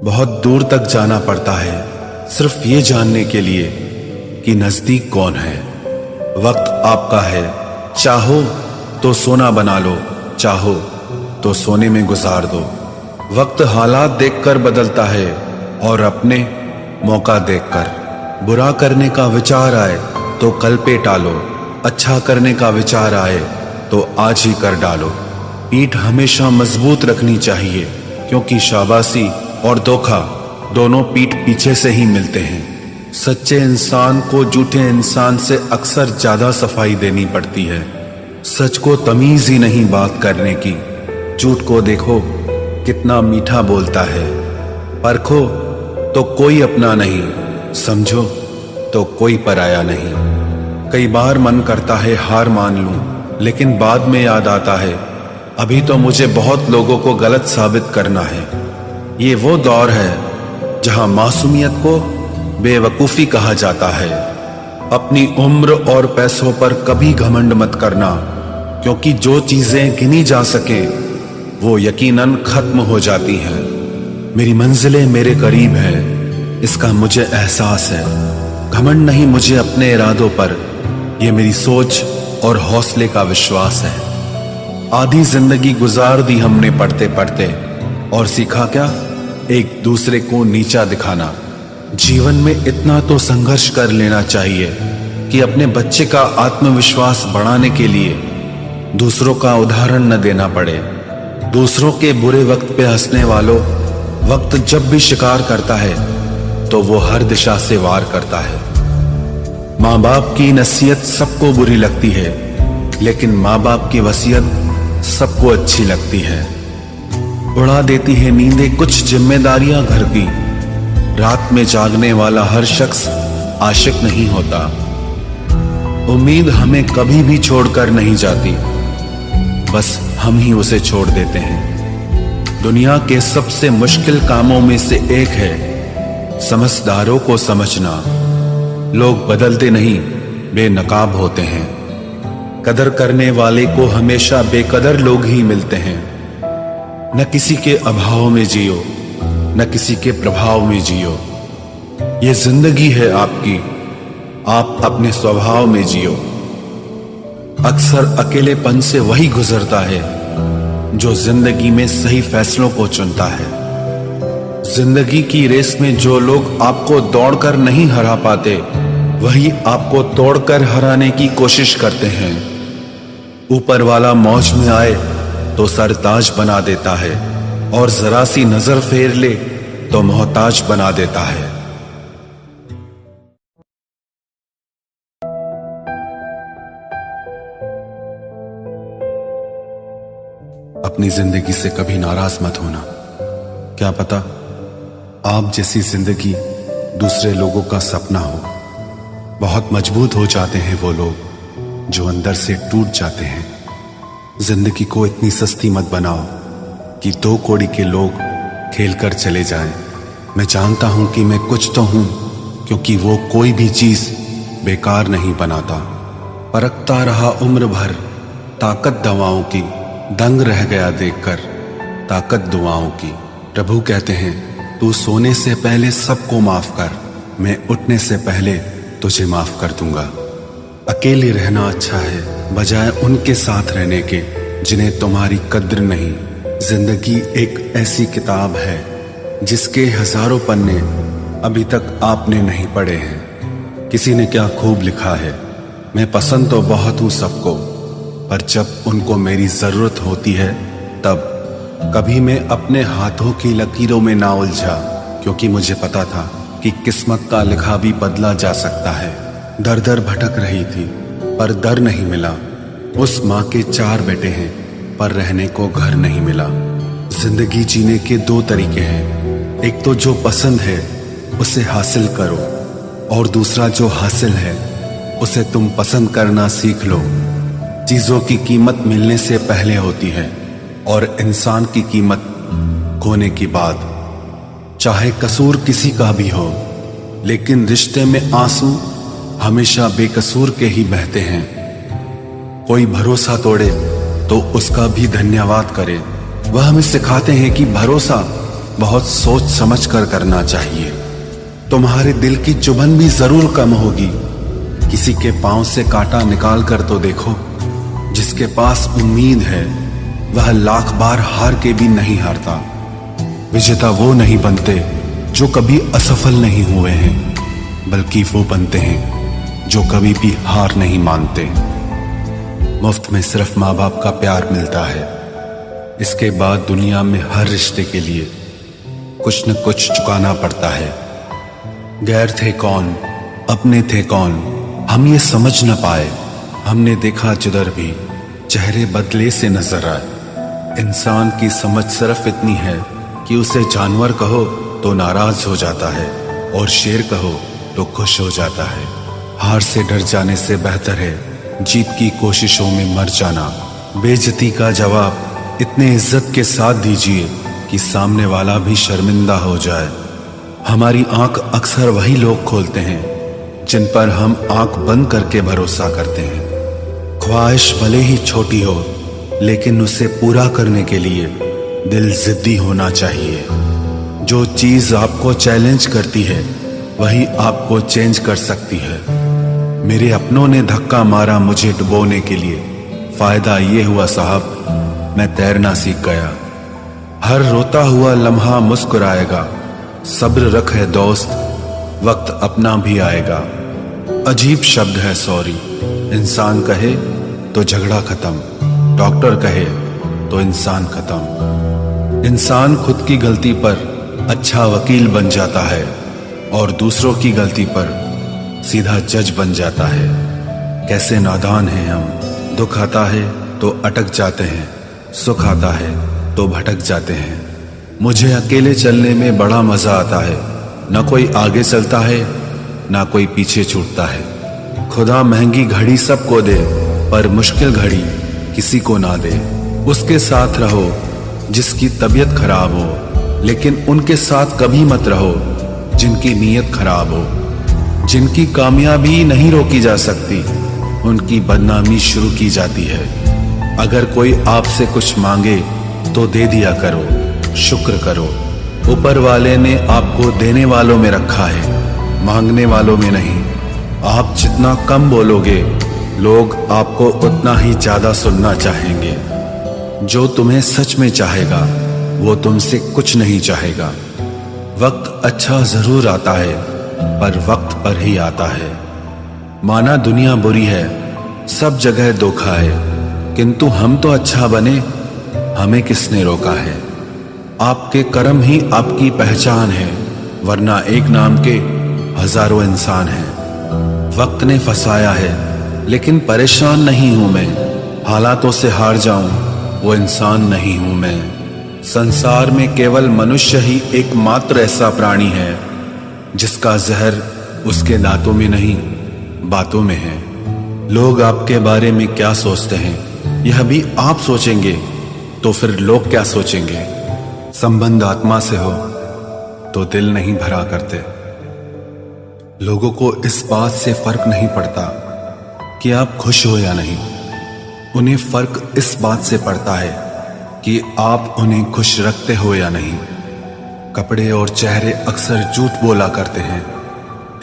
बहुत दूर तक जाना पड़ता है सिर्फ ये जानने के लिए कि नजदीक कौन है। वक्त आपका है, चाहो तो सोना बना लो, चाहो तो सोने में गुजार दो। वक्त हालात देखकर बदलता है और अपने मौका देखकर। बुरा करने का विचार आए तो कल पे टालो, अच्छा करने का विचार आए तो आज ही कर डालो। पीठ हमेशा मजबूत रखनी चाहिए, क्योंकि शाबाशी और धोखा दोनों पीठ पीछे से ही मिलते हैं। सच्चे इंसान को झूठे इंसान से अक्सर ज्यादा सफाई देनी पड़ती है। सच को तमीज ही नहीं बात करने की। झूठ को देखो कितना मीठा बोलता है। परखो तो कोई अपना नहीं, समझो तो कोई पराया नहीं। कई बार मन करता है हार मान लूं, लेकिन बाद में याद आता है अभी तो मुझे बहुत लोगों को गलत साबित करना है। ये वो दौर है जहां मासूमियत को बेवकूफी कहा जाता है। अपनी उम्र और पैसों पर कभी घमंड मत करना, क्योंकि जो चीजें गिनी जा सके वो यकीनन खत्म हो जाती हैं। मेरी मंजिलें मेरे करीब है, इसका मुझे एहसास है। घमंड नहीं मुझे अपने इरादों पर, ये मेरी सोच और हौसले का विश्वास है। आधी जिंदगी गुजार दी हमने पढ़ते पढ़ते, और सीखा क्या? एक दूसरे को नीचा दिखाना। जीवन में इतना तो संघर्ष कर लेना चाहिए कि अपने बच्चे का आत्मविश्वास बढ़ाने के लिए दूसरों का उदाहरण न देना पड़े। दूसरों के बुरे वक्त पे हंसने वालों, वक्त जब भी शिकार करता है तो वो हर दिशा से वार करता है। माँ बाप की नसीहत सबको बुरी लगती है, लेकिन माँ बाप की वसीयत सबको अच्छी लगती है। उड़ा देती है नींदें कुछ जिम्मेदारियां घर की। रात में जागने वाला हर शख्स आशिक नहीं होता। उम्मीद हमें कभी भी छोड़कर नहीं जाती, बस हम ही उसे छोड़ देते हैं। दुनिया के सबसे मुश्किल कामों में से एक है समझदारों को समझना। लोग बदलते नहीं, बेनकाब होते हैं। कदर करने वाले को हमेशा बेकदर लोग ही मिलते हैं। न किसी के अभाव में जियो, न किसी के प्रभाव में जियो। ये जिंदगी है आपकी, आप अपने स्वभाव में जियो। अक्सर अकेलेपन से वही गुजरता है जो जिंदगी में सही फैसलों को चुनता है। जिंदगी की रेस में जो लोग आपको दौड़कर नहीं हरा पाते, वही आपको तोड़कर हराने की कोशिश करते हैं। ऊपर वाला मौज में आए तो सरताज बना देता है, और जरा सी नजर फेर ले तो मोहताज बना देता है। अपनी जिंदगी से कभी नाराज मत होना। क्या पता आप जैसी जिंदगी दूसरे लोगों का सपना हो। बहुत मजबूत हो जाते हैं वो लोग जो अंदर से टूट जाते हैं। जिंदगी को इतनी सस्ती मत बनाओ कि 2 कौड़ी के लोग खेल कर चले जाएं। मैं जानता हूं कि मैं कुछ तो हूं, क्योंकि वो कोई भी चीज बेकार नहीं बनाता। परखता रहा उम्र भर ताकत दवाओं की, दंग रह गया देखकर ताकत दुआओं की। प्रभु कहते हैं तू सोने से पहले सबको माफ कर, मैं उठने से पहले तुझे माफ कर दूंगा। अकेले रहना अच्छा है बजाय उनके साथ रहने के जिन्हें तुम्हारी कद्र नहीं। जिंदगी एक ऐसी किताब है जिसके हजारों पन्ने अभी तक आपने नहीं पढ़े हैं। किसी ने क्या खूब लिखा है, मैं पसंद तो बहुत हूं सबको, पर जब उनको मेरी जरूरत होती है तब। कभी मैं अपने हाथों की लकीरों में ना उलझा, क्योंकि मुझे पता था कि किस्मत का लिखा भी बदला जा सकता है। दर दर भटक रही थी पर दर नहीं मिला। उस माँ के 4 बेटे हैं पर रहने को घर नहीं मिला। जिंदगी जीने के 2 तरीके हैं, एक तो जो पसंद है उसे हासिल करो, और दूसरा जो हासिल है उसे तुम पसंद करना सीख लो। चीजों की कीमत मिलने से पहले होती है, और इंसान की कीमत खोने की बाद। चाहे कसूर किसी का भी हो, लेकिन रिश्ते में आंसू हमेशा बेकसूर के ही बहते हैं। कोई भरोसा तोड़े तो उसका भी धन्यवाद करे। वह हमें सिखाते हैं कि भरोसा बहुत सोच समझ कर करना चाहिए। तुम्हारे दिल की चुभन भी जरूर कम होगी। किसी के पांव से कांटा निकाल कर तो देखो। जिसके पास उम्मीद है वह लाख बार हार के भी नहीं हारता। विजेता वो नहीं बनते जो कभी असफल नहीं हुए हैं, बल्कि वो बनते हैं जो कभी भी हार नहीं मानते। मुफ्त में सिर्फ माँ बाप का प्यार मिलता है। इसके बाद दुनिया में हर रिश्ते के लिए कुछ न कुछ चुकाना पड़ता है। गैर थे कौन, अपने थे कौन, हम ये समझ न पाए। हमने देखा जिधर भी चेहरे बदले से नजर आए। इंसान की समझ सिर्फ इतनी है कि उसे जानवर कहो तो नाराज हो जाता है और शेर कहो तो खुश हो जाता है। हार से डर जाने से बेहतर है जीत की कोशिशों में मर जाना। बेइज्जती का जवाब इतने इज्जत के साथ दीजिए कि सामने वाला भी शर्मिंदा हो जाए। हमारी आंख अक्सर वही लोग खोलते हैं जिन पर हम आंख बंद करके भरोसा करते हैं। ख्वाहिश भले ही छोटी हो, लेकिन उसे पूरा करने के लिए दिल जिद्दी होना चाहिए। जो चीज आपको चैलेंज करती है वही आपको चेंज कर सकती है। मेरे अपनों ने धक्का मारा मुझे डुबोने के लिए। फायदा ये हुआ साहब, मैं तैरना सीख गया। हर रोता हुआ लम्हा मुस्कुराएगा। सब्र रख है दोस्त, वक्त अपना भी आएगा। अजीब शब्द है सॉरी। इंसान कहे तो झगड़ा खत्म, डॉक्टर कहे तो इंसान खत्म। इंसान खुद की गलती पर अच्छा वकील बन जाता है और दूसरों की गलती पर सीधा जज बन जाता है। कैसे नादान हैं हम। दुख आता है तो अटक जाते हैं, सुख आता है तो भटक जाते हैं। मुझे अकेले चलने में बड़ा मजा आता है। न कोई आगे चलता है ना कोई पीछे छूटता है। खुदा महंगी घड़ी सबको दे पर मुश्किल घड़ी किसी को ना दे। उसके साथ रहो जिसकी तबीयत खराब हो, लेकिन उनके साथ कभी मत रहो जिनकी नीयत खराब हो। जिनकी कामयाबी नहीं रोकी जा सकती, उनकी बदनामी शुरू की जाती है। अगर कोई आपसे कुछ मांगे तो दे दिया करो, शुक्र करो। ऊपर वाले ने आपको देने वालों में रखा है, मांगने वालों में नहीं। आप जितना कम बोलोगे, लोग आपको उतना ही ज्यादा सुनना चाहेंगे। जो तुम्हें सच में चाहेगा वो तुमसे कुछ नहीं चाहेगा। वक्त अच्छा जरूर आता है पर वक्त पर ही आता है। माना दुनिया बुरी है, सब जगह धोखा है, किंतु हम तो अच्छा बने, हमें किसने रोका है। आपके कर्म ही आपकी पहचान है, वरना एक नाम के हजारों इंसान हैं। वक्त ने फंसाया है लेकिन परेशान नहीं हूं मैं। हालातों से हार जाऊं वो इंसान नहीं हूं मैं। संसार में केवल मनुष्य ही एकमात्र ऐसा प्राणी है जिसका जहर उसके दांतों में नहीं बातों में है। लोग आपके बारे में क्या सोचते हैं यह भी आप सोचेंगे तो फिर लोग क्या सोचेंगे। संबंध आत्मा से हो तो दिल नहीं भरा करते। लोगों को इस बात से फर्क नहीं पड़ता कि आप खुश हो या नहीं। उन्हें फर्क इस बात से पड़ता है कि आप उन्हें खुश रखते हो या नहीं। कपड़े और चेहरे अक्सर झूठ बोला करते हैं,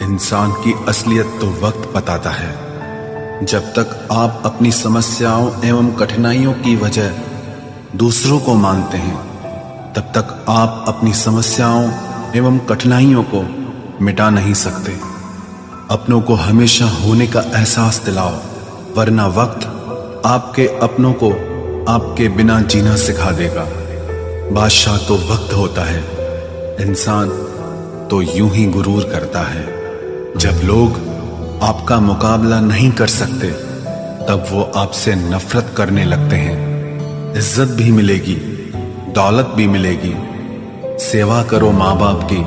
इंसान की असलियत तो वक्त बताता है। जब तक आप अपनी समस्याओं एवं कठिनाइयों की वजह दूसरों को मानते हैं, तब तक आप अपनी समस्याओं एवं कठिनाइयों को मिटा नहीं सकते। अपनों को हमेशा होने का एहसास दिलाओ, वरना वक्त आपके अपनों को आपके बिना जीना सिखा देगा। बादशाह तो वक्त होता है, इंसान तो यूं ही गुरूर करता है। जब लोग आपका मुकाबला नहीं कर सकते, तब वो आपसे नफरत करने लगते हैं। इज्जत भी मिलेगी, दौलत भी मिलेगी। सेवा करो माँ बाप की,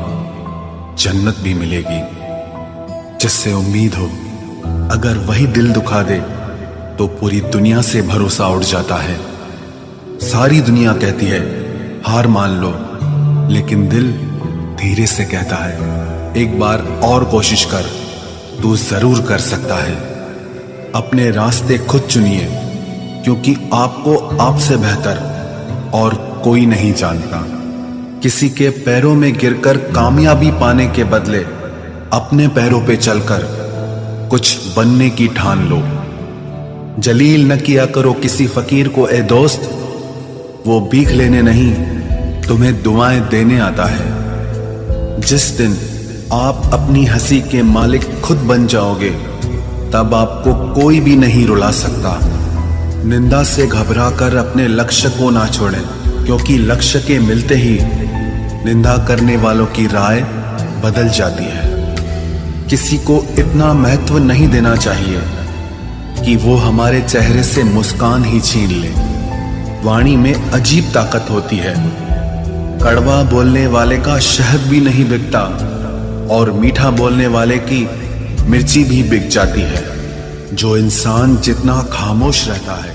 जन्नत भी मिलेगी। जिससे उम्मीद हो, अगर वही दिल दुखा दे तो पूरी दुनिया से भरोसा उड़ जाता है। सारी दुनिया कहती है हार मान लो, लेकिन दिल धीरे से कहता है एक बार और कोशिश कर, तू जरूर कर सकता है। अपने रास्ते खुद चुनिए, क्योंकि आपको आपसे बेहतर और कोई नहीं जानता। किसी के पैरों में गिरकर कामयाबी पाने के बदले अपने पैरों पे चलकर कुछ बनने की ठान लो। जलील न किया करो किसी फकीर को ए दोस्त, वो भीख लेने नहीं तुम्हें दुआएं देने आता है। जिस दिन आप अपनी हंसी के मालिक खुद बन जाओगे, तब आपको कोई भी नहीं रुला सकता। निंदा से घबराकर अपने लक्ष्य को ना छोड़ें, क्योंकि लक्ष्य के मिलते ही निंदा करने वालों की राय बदल जाती है। किसी को इतना महत्व नहीं देना चाहिए कि वो हमारे चेहरे से मुस्कान ही छीन ले। वाणी में अजीब ताकत होती है। कड़वा बोलने वाले का शहद भी नहीं बिकता और मीठा बोलने वाले की मिर्ची भी बिक जाती है। जो इंसान जितना खामोश रहता है